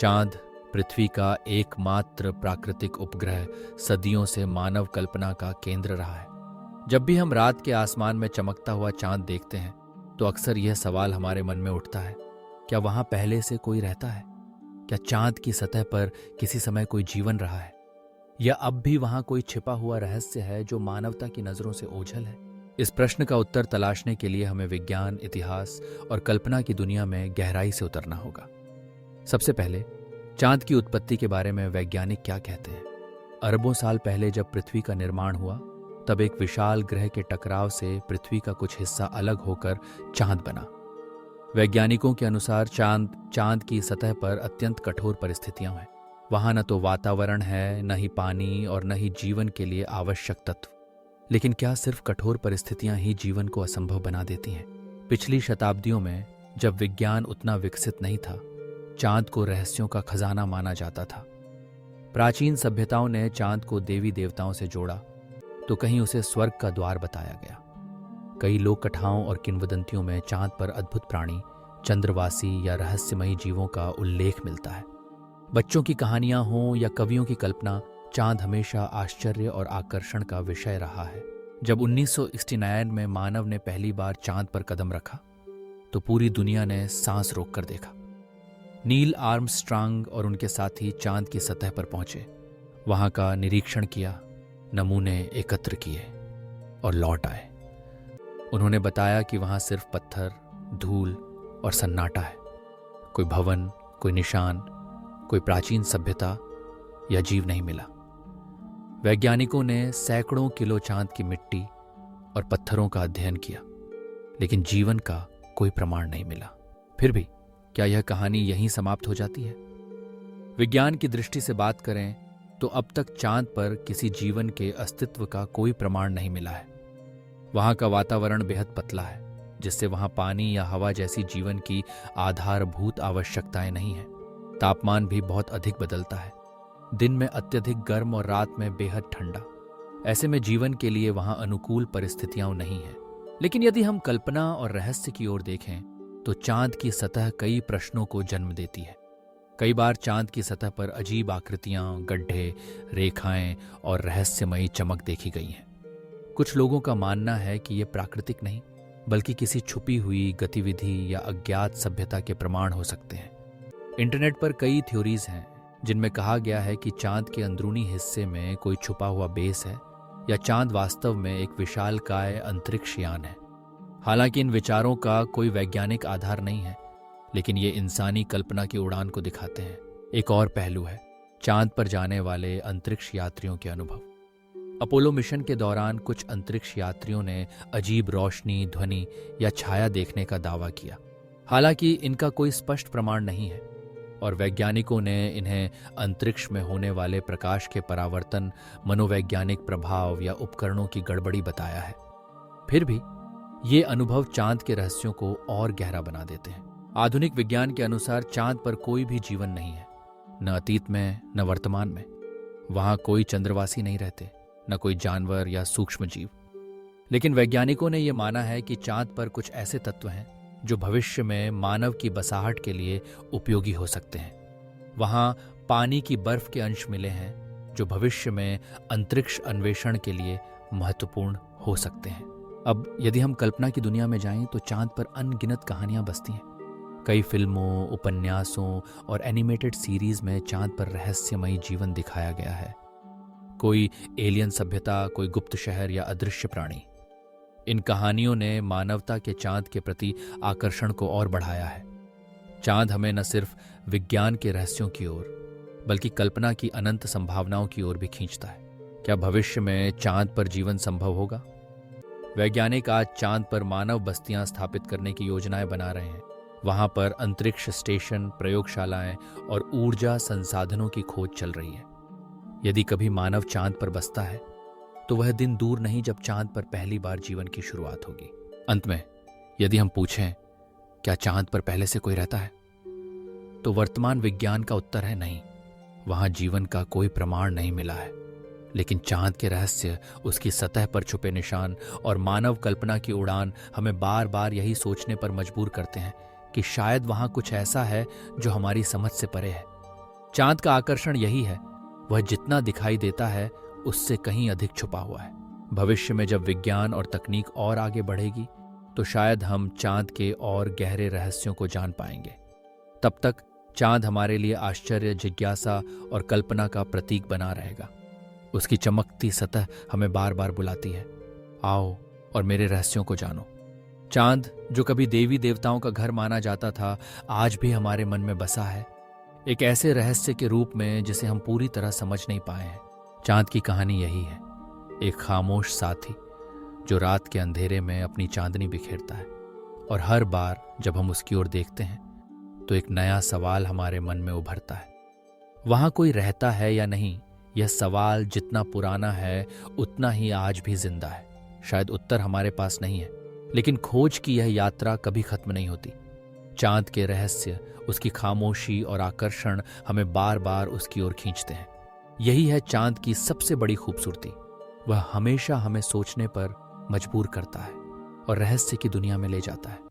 चांद पृथ्वी का एकमात्र प्राकृतिक उपग्रह सदियों से मानव कल्पना का केंद्र रहा है। जब भी हम रात के आसमान में चमकता हुआ चांद देखते हैं तो अक्सर यह सवाल हमारे मन में उठता है, क्या वहां पहले से कोई रहता है? क्या चांद की सतह पर किसी समय कोई जीवन रहा है, या अब भी वहां कोई छिपा हुआ रहस्य है जो मानवता की नजरों से ओझल है? इस प्रश्न का उत्तर तलाशने के लिए हमें विज्ञान, इतिहास और कल्पना की दुनिया में गहराई से उतरना होगा। सबसे पहले चांद की उत्पत्ति के बारे में वैज्ञानिक क्या कहते हैं। अरबों साल पहले जब पृथ्वी का निर्माण हुआ तब एक विशाल ग्रह के टकराव से पृथ्वी का कुछ हिस्सा अलग होकर चांद बना। वैज्ञानिकों के अनुसार चांद की सतह पर अत्यंत कठोर परिस्थितियां हैं। वहां न तो वातावरण है, न ही पानी और न ही जीवन के लिए आवश्यक तत्व। लेकिन क्या सिर्फ कठोर परिस्थितियां ही जीवन को असंभव बना देती हैं? पिछली शताब्दियों में जब विज्ञान उतना विकसित नहीं था, चांद को रहस्यों का खजाना माना जाता था। प्राचीन सभ्यताओं ने चांद को देवी देवताओं से जोड़ा तो कहीं उसे स्वर्ग का द्वार बताया गया। कई लोक कथाओं और किंवदंतियों में चांद पर अद्भुत प्राणी, चंद्रवासी या रहस्यमयी जीवों का उल्लेख मिलता है। बच्चों की कहानियां हों या कवियों की कल्पना, चांद हमेशा आश्चर्य और आकर्षण का विषय रहा है। जब 1969 में मानव ने पहली बार चांद पर कदम रखा तो पूरी दुनिया ने सांस रोककर देखा। नील आर्मस्ट्रांग और उनके साथी चांद की सतह पर पहुंचे, वहां का निरीक्षण किया, नमूने एकत्र किए और लौट आए। उन्होंने बताया कि वहां सिर्फ पत्थर, धूल और सन्नाटा है। कोई भवन, कोई निशान, कोई प्राचीन सभ्यता या जीव नहीं मिला। वैज्ञानिकों ने सैकड़ों किलो चांद की मिट्टी और पत्थरों का अध्ययन किया, लेकिन जीवन का कोई प्रमाण नहीं मिला। फिर भी क्या यह कहानी यहीं समाप्त हो जाती है? विज्ञान की दृष्टि से बात करें तो अब तक चांद पर किसी जीवन के अस्तित्व का कोई प्रमाण नहीं मिला है। वहां का वातावरण बेहद पतला है, जिससे वहां पानी या हवा जैसी जीवन की आधारभूत आवश्यकताएं नहीं हैं। तापमान भी बहुत अधिक बदलता है, दिन में अत्यधिक गर्म और रात में बेहद ठंडा। ऐसे में जीवन के लिए वहां अनुकूल परिस्थितियां नहीं हैं। लेकिन यदि हम कल्पना और रहस्य की ओर देखें तो चांद की सतह कई प्रश्नों को जन्म देती है। कई बार चांद की सतह पर अजीब आकृतियां, गड्ढे, रेखाएं और रहस्यमयी चमक देखी गई हैं। कुछ लोगों का मानना है कि ये प्राकृतिक नहीं बल्कि किसी छुपी हुई गतिविधि या अज्ञात सभ्यता के प्रमाण हो सकते हैं। इंटरनेट पर कई थ्योरीज हैं जिनमें कहा गया है कि चांद के अंदरूनी हिस्से में कोई छुपा हुआ बेस है या चांद वास्तव में एक विशालकाय अंतरिक्ष यान है। हालांकि इन विचारों का कोई वैज्ञानिक आधार नहीं है, लेकिन ये इंसानी कल्पना की उड़ान को दिखाते हैं। एक और पहलू है चांद पर जाने वाले अंतरिक्ष यात्रियों के अनुभव। अपोलो मिशन के दौरान कुछ अंतरिक्ष यात्रियों ने अजीब रोशनी, ध्वनि या छाया देखने का दावा किया। हालांकि इनका कोई स्पष्ट प्रमाण नहीं है और वैज्ञानिकों ने इन्हें अंतरिक्ष में होने वाले प्रकाश के परावर्तन, मनोवैज्ञानिक प्रभाव या उपकरणों की गड़बड़ी बताया है। फिर भी ये अनुभव चांद के रहस्यों को और गहरा बना देते हैं। आधुनिक विज्ञान के अनुसार चांद पर कोई भी जीवन नहीं है, न अतीत में न वर्तमान में। वहां कोई चंद्रवासी नहीं रहते, न कोई जानवर या सूक्ष्म जीव। लेकिन वैज्ञानिकों ने यह माना है कि चांद पर कुछ ऐसे तत्व हैं जो भविष्य में मानव की बसाहट के लिए उपयोगी हो सकते हैं। वहां पानी की बर्फ के अंश मिले हैं जो भविष्य में अंतरिक्ष अन्वेषण के लिए महत्वपूर्ण हो सकते हैं। अब यदि हम कल्पना की दुनिया में जाएं तो चांद पर अनगिनत कहानियां बसती हैं। कई फिल्मों, उपन्यासों और एनिमेटेड सीरीज में चांद पर रहस्यमयी जीवन दिखाया गया है। कोई एलियन सभ्यता, कोई गुप्त शहर या अदृश्य प्राणी। इन कहानियों ने मानवता के चांद के प्रति आकर्षण को और बढ़ाया है। चांद हमें न सिर्फ विज्ञान के रहस्यों की ओर बल्कि कल्पना की अनंत संभावनाओं की ओर भी खींचता है। क्या भविष्य में चांद पर जीवन संभव होगा? वैज्ञानिक आज चांद पर मानव बस्तियां स्थापित करने की योजनाएं बना रहे हैं। वहां पर अंतरिक्ष स्टेशन, प्रयोगशालाएं और ऊर्जा संसाधनों की खोज चल रही है। यदि कभी मानव चांद पर बसता है तो वह दिन दूर नहीं जब चांद पर पहली बार जीवन की शुरुआत होगी। अंत में यदि हम पूछें क्या चांद पर पहले से कोई रहता है, तो वर्तमान विज्ञान का उत्तर है नहीं। वहां जीवन का कोई प्रमाण नहीं मिला है, लेकिन चांद के रहस्य, उसकी सतह पर छुपे निशान और मानव कल्पना की उड़ान हमें बार बार यही सोचने पर मजबूर करते हैं कि शायद वहां कुछ ऐसा है जो हमारी समझ से परे है। चांद का आकर्षण यही है, वह जितना दिखाई देता है उससे कहीं अधिक छुपा हुआ है। भविष्य में जब विज्ञान और तकनीक और आगे बढ़ेगी तो शायद हम चांद के और गहरे रहस्यों को जान पाएंगे। तब तक चांद हमारे लिए आश्चर्य, जिज्ञासा और कल्पना का प्रतीक बना रहेगा। उसकी चमकती सतह हमें बार बार बुलाती है, आओ और मेरे रहस्यों को जानो। चांद, जो कभी देवी देवताओं का घर माना जाता था, आज भी हमारे मन में बसा है, एक ऐसे रहस्य के रूप में जिसे हम पूरी तरह समझ नहीं पाए हैं। चांद की कहानी यही है, एक खामोश साथी जो रात के अंधेरे में अपनी चांदनी बिखेरता है, और हर बार जब हम उसकी ओर देखते हैं तो एक नया सवाल हमारे मन में उभरता है। वहां कोई रहता है या नहीं, यह सवाल जितना पुराना है उतना ही आज भी जिंदा है। शायद उत्तर हमारे पास नहीं है, लेकिन खोज की यह यात्रा कभी खत्म नहीं होती। चांद के रहस्य, उसकी खामोशी और आकर्षण हमें बार बार उसकी ओर खींचते हैं। यही है चांद की सबसे बड़ी खूबसूरती, वह हमेशा हमें सोचने पर मजबूर करता है और रहस्य की दुनिया में ले जाता है।